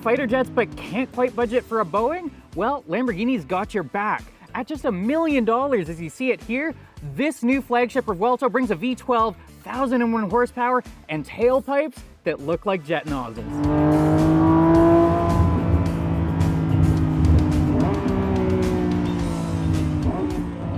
fighter jets but can't quite budget for a Boeing? Well, Lamborghini's got your back. At just $1 million, as you see it here, this new flagship Revuelto brings a V12, 1001 horsepower, and tailpipes that look like jet nozzles.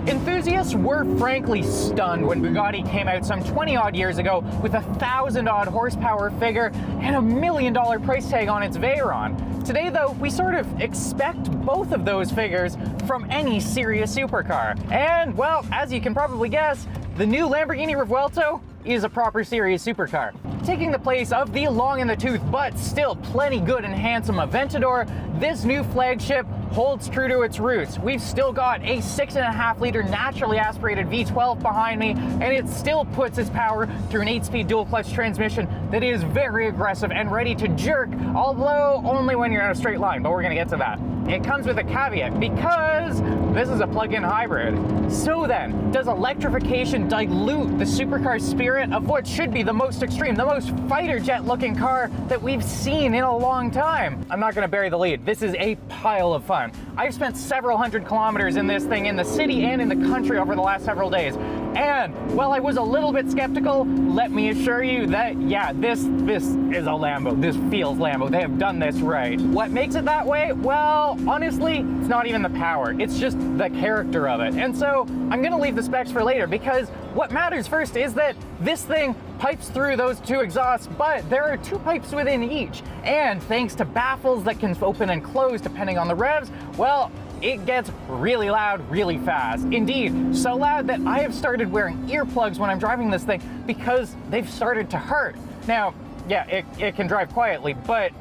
Enthusiasts were frankly stunned when Bugatti came out some 20-odd years ago with a 1,000-odd horsepower figure and $1 million price tag on its Veyron. Today, though, we sort of expect both of those figures from any serious supercar. And, well, as you can probably guess, the new Lamborghini Revuelto is a proper serious supercar. Taking the place of the long in the tooth, but still plenty good and handsome Aventador, this new flagship holds true to its roots. We've still got a 6.5-liter naturally aspirated V12 behind me, and it still puts its power through an 8-speed dual-clutch transmission that is very aggressive and ready to jerk, although only when you're in a straight line, but we're gonna get to that. It comes with a caveat, because this is a plug-in hybrid. So then, does electrification dilute the supercar spirit of what should be the most extreme, the most fighter jet looking car that we've seen in a long time? I'm not gonna bury the lead. This is a pile of fun. I've spent several hundred kilometers in this thing in the city and in the country over the last several days. And while I was a little bit skeptical, let me assure you that, yeah, this is a Lambo. This feels Lambo. They have done this right. What makes it that way? Well, honestly, it's not even the power. It's just the character of it. And so I'm gonna leave the specs for later, because what matters first is that this thing pipes through those two exhausts, but there are two pipes within each. And thanks to baffles that can open and close depending on the revs, well, it gets really loud really fast. Indeed, so loud that I have started wearing earplugs when I'm driving this thing because they've started to hurt. Now, yeah, it can drive quietly, but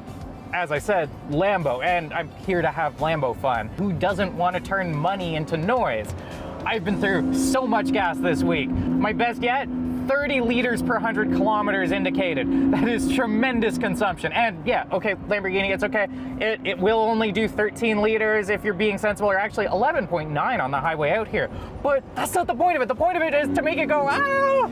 as I said, Lambo, and I'm here to have Lambo fun. Who doesn't want to turn money into noise? I've been through so much gas this week. My best yet, 30 liters per 100 kilometers indicated. That is tremendous consumption. And yeah, okay, Lamborghini, it's okay. It will only do 13 liters if you're being sensible, or actually 11.9 on the highway out here. But that's not the point of it. The point of it is to make it go, ah!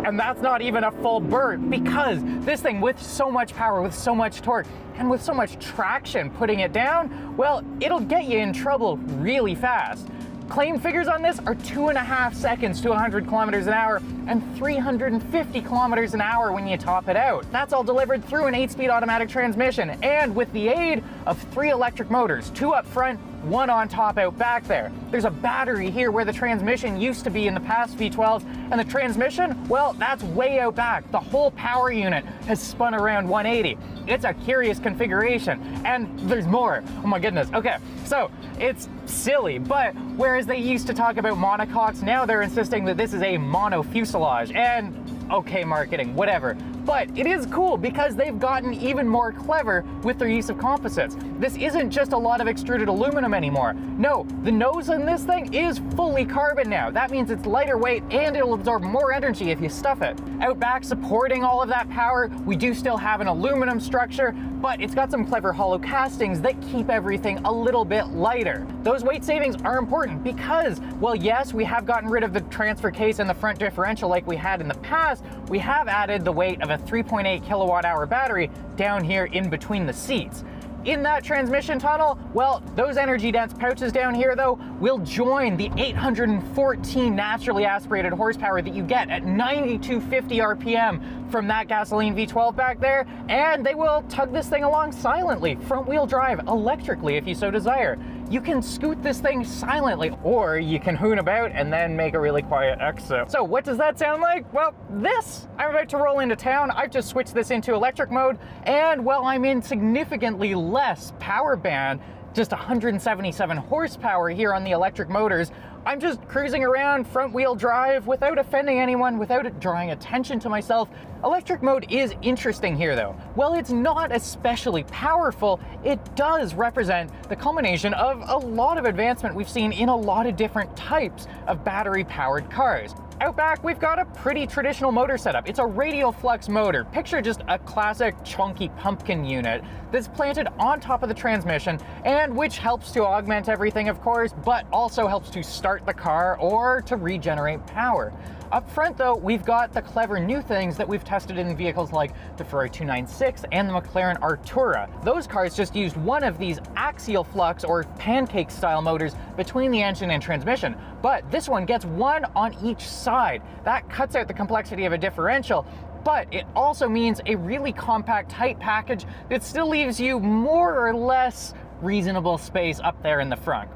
And that's not even a full burp, because this thing, with so much power, with so much torque, and with so much traction putting it down, well, it'll get you in trouble really fast. Claim figures on this are 2.5 seconds to 100 kilometers an hour and 350 kilometers an hour when you top it out. That's all delivered through an 8-speed automatic transmission, and with the aid of 3 electric motors, 2 up front, 1 on top out back there. There's a battery here where the transmission used to be in the past V12s, and the transmission, well, that's way out back. The whole power unit has spun around 180. It's a curious configuration, and there's more. Oh my goodness. Okay, so it's silly, but whereas they used to talk about monocoques, now they're insisting that this is a mono fuselage, and okay, marketing, whatever. But it is cool because they've gotten even more clever with their use of composites. This isn't just a lot of extruded aluminum anymore. No, the nose on this thing is fully carbon now. That means it's lighter weight and it'll absorb more energy if you stuff it. Out back, supporting all of that power, we do still have an aluminum structure, but it's got some clever hollow castings that keep everything a little bit lighter. Those weight savings are important because, well, yes, we have gotten rid of the transfer case and the front differential like we had in the past. We have added the weight of a 3.8 kilowatt hour battery down here in between the seats. In that transmission tunnel, well, those energy dense pouches down here though will join the 814 naturally aspirated horsepower that you get at 9250 RPM from that gasoline V12 back there, and they will tug this thing along silently, front wheel drive, electrically if you so desire. You can scoot this thing silently, or you can hoon about and then make a really quiet exit. So what does that sound like? Well, this. I'm about to roll into town. I've just switched this into electric mode, and well, I'm in significantly less power band, just 177 horsepower here on the electric motors. I'm just cruising around front wheel drive without offending anyone, without it drawing attention to myself. Electric mode is interesting here though. While it's not especially powerful, it does represent the culmination of a lot of advancement we've seen in a lot of different types of battery powered cars. Out back, we've got a pretty traditional motor setup. It's a radial flux motor. Picture just a classic chunky pumpkin unit that's planted on top of the transmission, and which helps to augment everything, of course, but also helps to start the car or to regenerate power. Up front though, we've got the clever new things that we've tested in vehicles like the Ferrari 296 and the McLaren Artura. Those cars just used one of these axial flux or pancake style motors between the engine and transmission, but this one gets one on each side. That cuts out the complexity of a differential, but it also means a really compact, tight package that still leaves you more or less reasonable space up there in the front.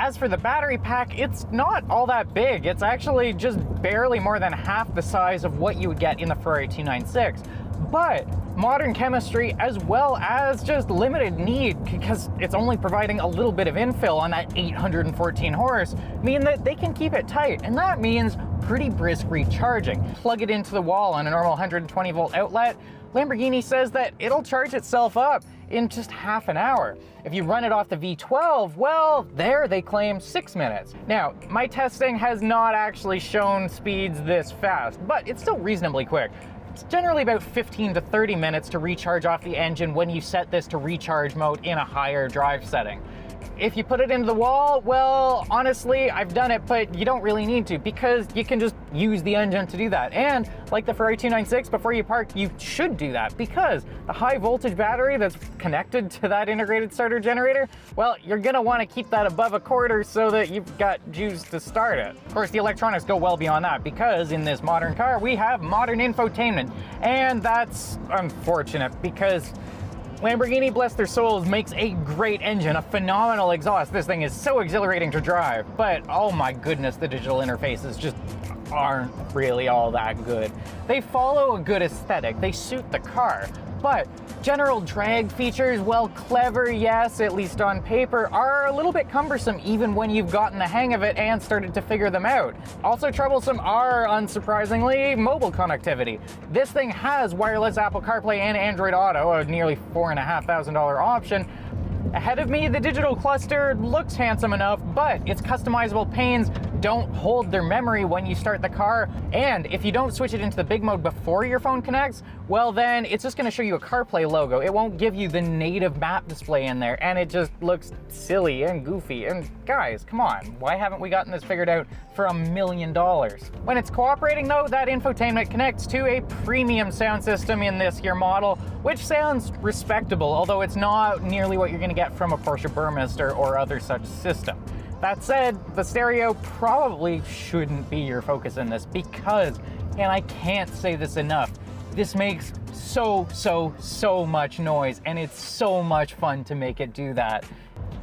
As for the battery pack, it's not all that big. It's actually just barely more than half the size of what you would get in the Ferrari 296. But modern chemistry, as well as just limited need, because it's only providing a little bit of infill on that 814 horse, mean that they can keep it tight, and that means pretty brisk recharging. Plug it into the wall on a normal 120 volt outlet, Lamborghini says that it'll charge itself up in just half an hour. If you run it off the V12, well, there they claim 6 minutes. Now, my testing has not actually shown speeds this fast, but it's still reasonably quick. It's generally about 15 to 30 minutes to recharge off the engine when you set this to recharge mode in a higher drive setting. If you put it into the wall, well, honestly, I've done it, but you don't really need to, because you can just use the engine to do that. And like the Ferrari 296, before you park, you should do that, because the high voltage battery that's connected to that integrated starter generator, well, you're gonna wanna keep that above a quarter so that you've got juice to start it. Of course, the electronics go well beyond that, because in this modern car, we have modern infotainment. And that's unfortunate, because Lamborghini, bless their souls, makes a great engine, a phenomenal exhaust. This thing is so exhilarating to drive, but oh my goodness, the digital interfaces just aren't really all that good. They follow a good aesthetic, they suit the car, but general drag features, well, clever, yes, at least on paper, are a little bit cumbersome even when you've gotten the hang of it and started to figure them out. Also troublesome are, unsurprisingly, mobile connectivity. This thing has wireless Apple CarPlay and Android Auto, a nearly $4,500 option. Ahead of me, the digital cluster looks handsome enough, but its customizable panes don't hold their memory when you start the car, and if you don't switch it into the big mode before your phone connects, well then it's just going to show you a CarPlay logo. It won't give you the native map display in there, and it just looks silly and goofy. And guys, come on, why haven't we gotten this figured out for $1 million? When it's cooperating though, that infotainment connects to a premium sound system in this here model, which sounds respectable, although it's not nearly what you're going to get from a Porsche Burmester or other such system. That said, the stereo probably shouldn't be your focus in this, because, and I can't say this enough, this makes so much noise, and it's so much fun to make it do that.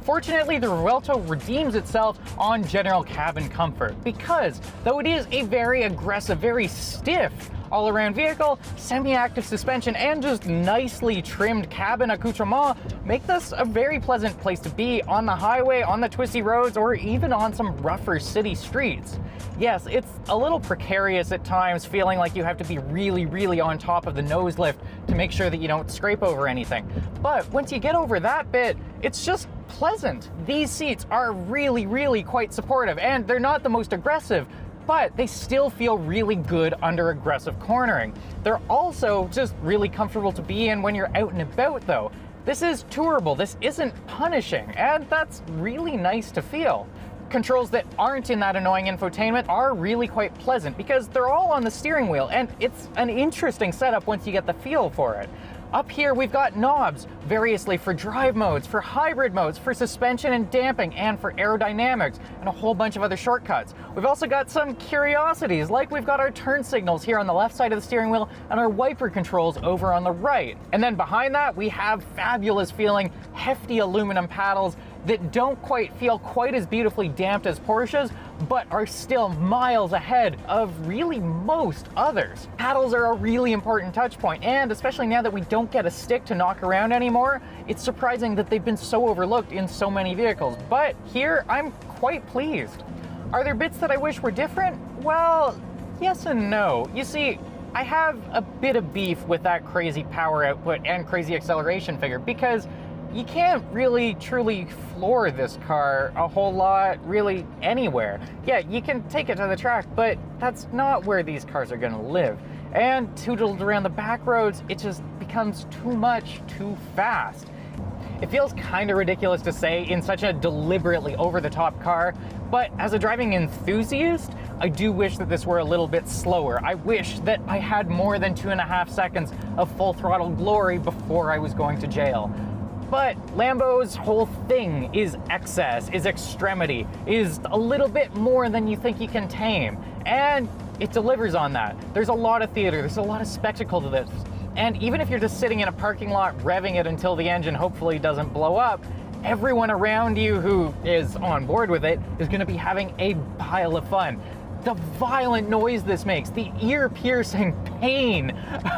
Fortunately, the Revuelto redeems itself on general cabin comfort, because though it is a very aggressive, very stiff all-around vehicle, semi-active suspension and just nicely trimmed cabin accoutrement make this a very pleasant place to be on the highway, on the twisty roads, or even on some rougher city streets. Yes, it's a little precarious at times, feeling like you have to be really on top of the nose lift to make sure that you don't scrape over anything. But once you get over that bit, it's just pleasant. These seats are really quite supportive, and they're not the most aggressive, but they still feel really good under aggressive cornering. They're also just really comfortable to be in when you're out and about though. This is tourable, this isn't punishing, and that's really nice to feel. Controls that aren't in that annoying infotainment are really quite pleasant, because they're all on the steering wheel, and it's an interesting setup once you get the feel for it. Up here we've got knobs, variously for drive modes, for hybrid modes, for suspension and damping, and for aerodynamics, and a whole bunch of other shortcuts. We've also got some curiosities, like we've got our turn signals here on the left side of the steering wheel and our wiper controls over on the right. And then behind that we have fabulous feeling, hefty aluminum paddles that don't quite feel quite as beautifully damped as Porsche's, but are still miles ahead of really most others. Paddles are a really important touch point, and especially now that we don't get a stick to knock around anymore, it's surprising that they've been so overlooked in so many vehicles. But here, I'm quite pleased. Are there bits that I wish were different? Well, yes and no. You see, I have a bit of beef with that crazy power output and crazy acceleration figure, because you can't really truly floor this car a whole lot really anywhere. Yeah, you can take it to the track, but that's not where these cars are gonna live. And tootled around the back roads, it just becomes too much too fast. It feels kind of ridiculous to say in such a deliberately over-the-top car, but as a driving enthusiast, I do wish that this were a little bit slower. I wish that I had more than 2.5 seconds of full throttle glory before I was going to jail. But Lambo's whole thing is excess, is extremity, is a little bit more than you think you can tame. And it delivers on that. There's a lot of theater, there's a lot of spectacle to this. And even if you're just sitting in a parking lot revving it until the engine hopefully doesn't blow up, everyone around you who is on board with it is going to be having a pile of fun. The violent noise this makes, the ear-piercing pain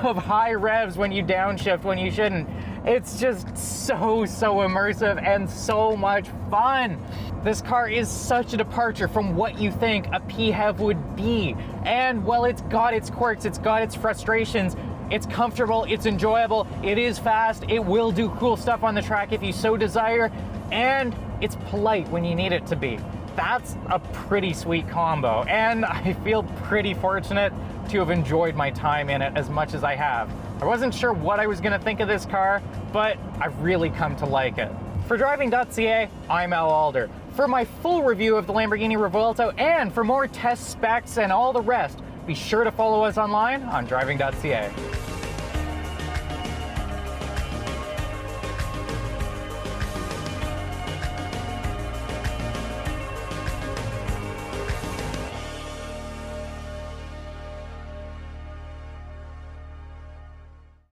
of high revs when you downshift when you shouldn't. It's just so immersive and so much fun. This car is such a departure from what you think a PHEV would be. And while it's got its quirks, it's got its frustrations, it's comfortable, it's enjoyable, it is fast, it will do cool stuff on the track if you so desire, and it's polite when you need it to be. That's a pretty sweet combo, and I feel pretty fortunate to have enjoyed my time in it as much as I have. I wasn't sure what I was going to think of this car, but I've really come to like it. For Driving.ca, I'm Al Alder. For my full review of the Lamborghini Revuelto and for more test specs and all the rest, be sure to follow us online on Driving.ca.